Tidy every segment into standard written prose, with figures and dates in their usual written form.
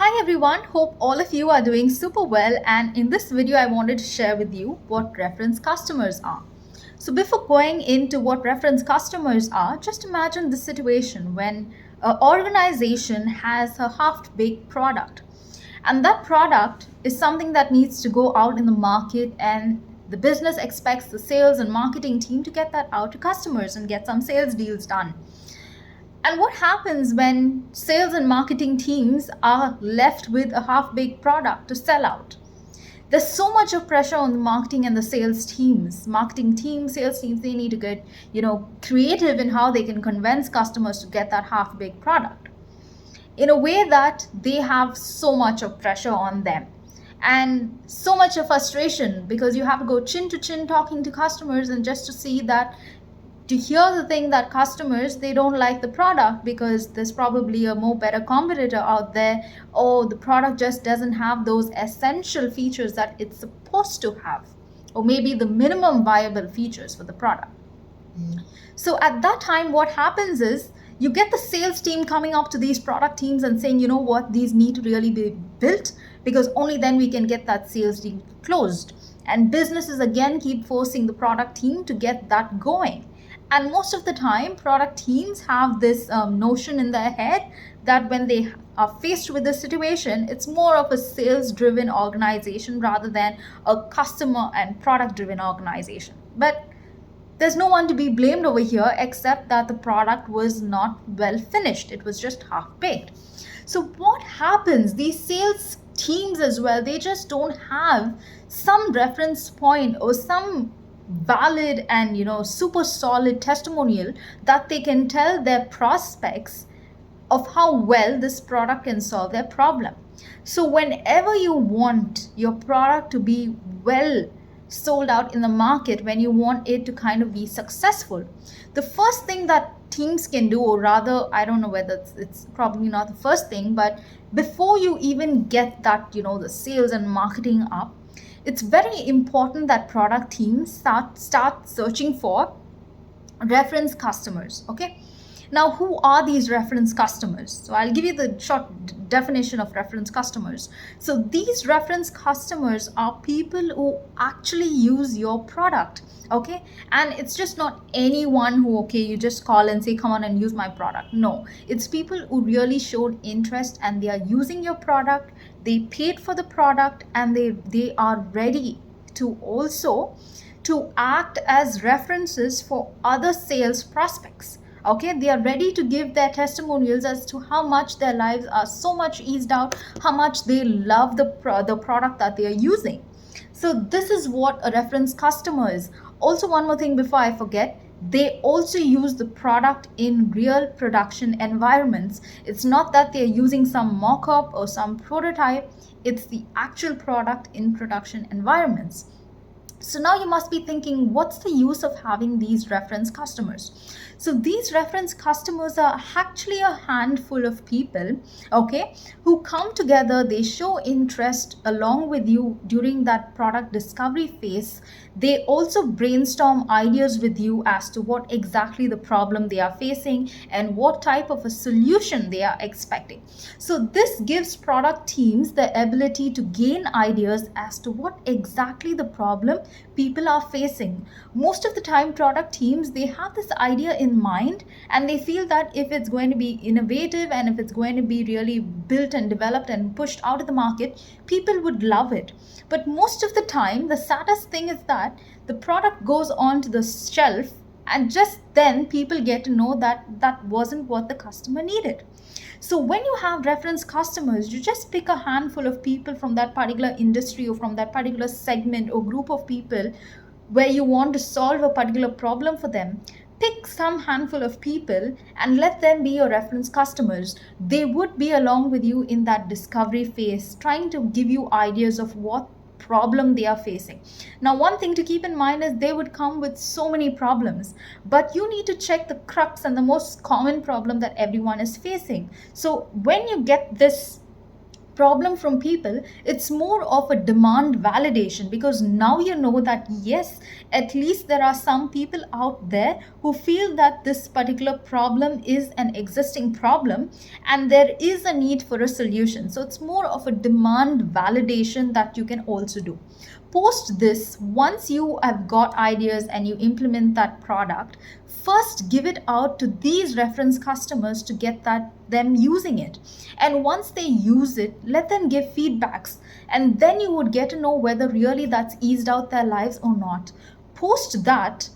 Hi everyone, hope all of you are doing super well, and in this video I wanted to share with you what reference customers are. So before going into what reference customers are, just imagine the situation when an organization has a half-baked product, and that product is something that needs to go out in the market, and the business expects the sales and marketing team to get that out to customers and get some sales deals done. And what happens when sales and marketing teams are left with a half baked product to sell out? There's so much of pressure on the marketing and the sales teams. Marketing teams, sales teams, they need to get, creative in how they can convince customers to get that half baked product in a way that they have so much of pressure on them and so much of frustration because you have to go chin to chin talking to customers and just to see that to hear the thing that customers they don't like the product because there's probably a more better competitor out there, or the product just doesn't have those essential features that it's supposed to have, or maybe the minimum viable features for the product. So at that time what happens is you get the sales team coming up to these product teams and saying, you know what, these need to really be built because only then we can get that sales deal closed. And businesses again keep forcing the product team to get that going. And most of the time, product teams have this notion in their head that when they are faced with this situation, it's more of a sales driven organization rather than a customer and product driven organization. But there's no one to be blamed over here except that the product was not well finished. It was just half baked. So what happens? These sales teams as well, they just don't have some reference point or some valid and super solid testimonial that they can tell their prospects of how well this product can solve their problem. So whenever you want your product to be well sold out in the market, when you want it to kind of be successful, the first thing that teams can do, or rather I don't know whether it's probably not the first thing, but before you even get that the sales and marketing up, it's very important that product teams start searching for reference customers. Okay, now who are these reference customers? So I'll give you the short definition of reference customers. So these reference customers are people who actually use your product. Okay, and it's just not anyone who you just call and say come on and use my product. No, it's people who really showed interest and they are using your product, they paid for the product, and they are ready to also to act as references for other sales prospects. Okay, they are ready to give their testimonials as to how much their lives are so much eased out, how much they love the product that they are using. So this is what a reference customer is. Also, one more thing before I forget, they also use the product in real production environments. It's not that they're using some mock-up or some prototype, it's the actual product in production environments. So now you must be thinking, what's the use of having these reference customers? So these reference customers are actually a handful of people, okay, who come together, they show interest along with you during that product discovery phase. They also brainstorm ideas with you as to what exactly the problem they are facing and what type of a solution they are expecting. So this gives product teams the ability to gain ideas as to what exactly the problem people are facing. Most of the time product teams, they have this idea in mind and they feel that if it's going to be innovative and if it's going to be really built and developed and pushed out of the market, people would love it. But most of the time the saddest thing is that the product goes onto the shelf and just then people get to know that that wasn't what the customer needed. So when you have reference customers, you just pick a handful of people from that particular industry or from that particular segment or group of people where you want to solve a particular problem for them. Pick some handful of people and let them be your reference customers. They would be along with you in that discovery phase, trying to give you ideas of what problem they are facing. Now, one thing to keep in mind is they would come with so many problems, but you need to check the crux and the most common problem that everyone is facing. So when you get this problem from people, it's more of a demand validation, because now you know that yes, at least there are some people out there who feel that this particular problem is an existing problem and there is a need for a solution. So it's more of a demand validation that you can also do. Post this, once you have got ideas and you implement that product, first give it out to these reference customers to get them using it. And once they use it, let them give feedbacks, and then you would get to know whether really that's eased out their lives or not. Post that,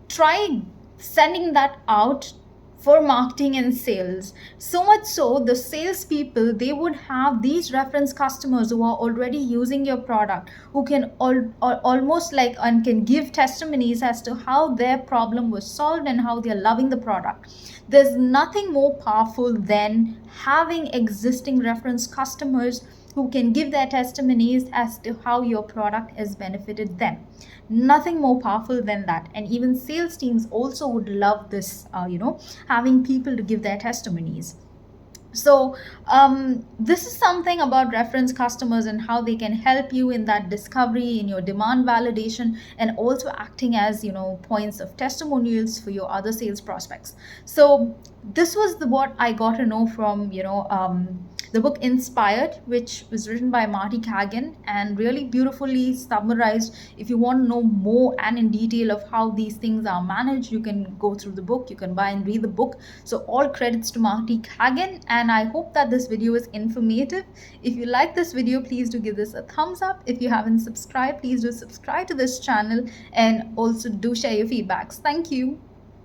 try sending that out for marketing and sales. So much so, the salespeople, they would have these reference customers who are already using your product, who can almost like and can give testimonies as to how their problem was solved and how they're loving the product. There's nothing more powerful than having existing reference customers who can give their testimonies as to how your product has benefited them. Nothing more powerful than that. And even sales teams also would love this, having people to give their testimonies. So this is something about reference customers and how they can help you in that discovery, in your demand validation, and also acting as points of testimonials for your other sales prospects. So this was what I got to know from the book Inspired, which was written by Marty Cagan and really beautifully summarized. If you want to know more and in detail of how these things are managed, you can go through the book, you can buy and read the book. So all credits to Marty Cagan, and I hope that this video is informative. If you like this video, please do give this a thumbs up. If you haven't subscribed, please do subscribe to this channel, and also do share your feedbacks. Thank you.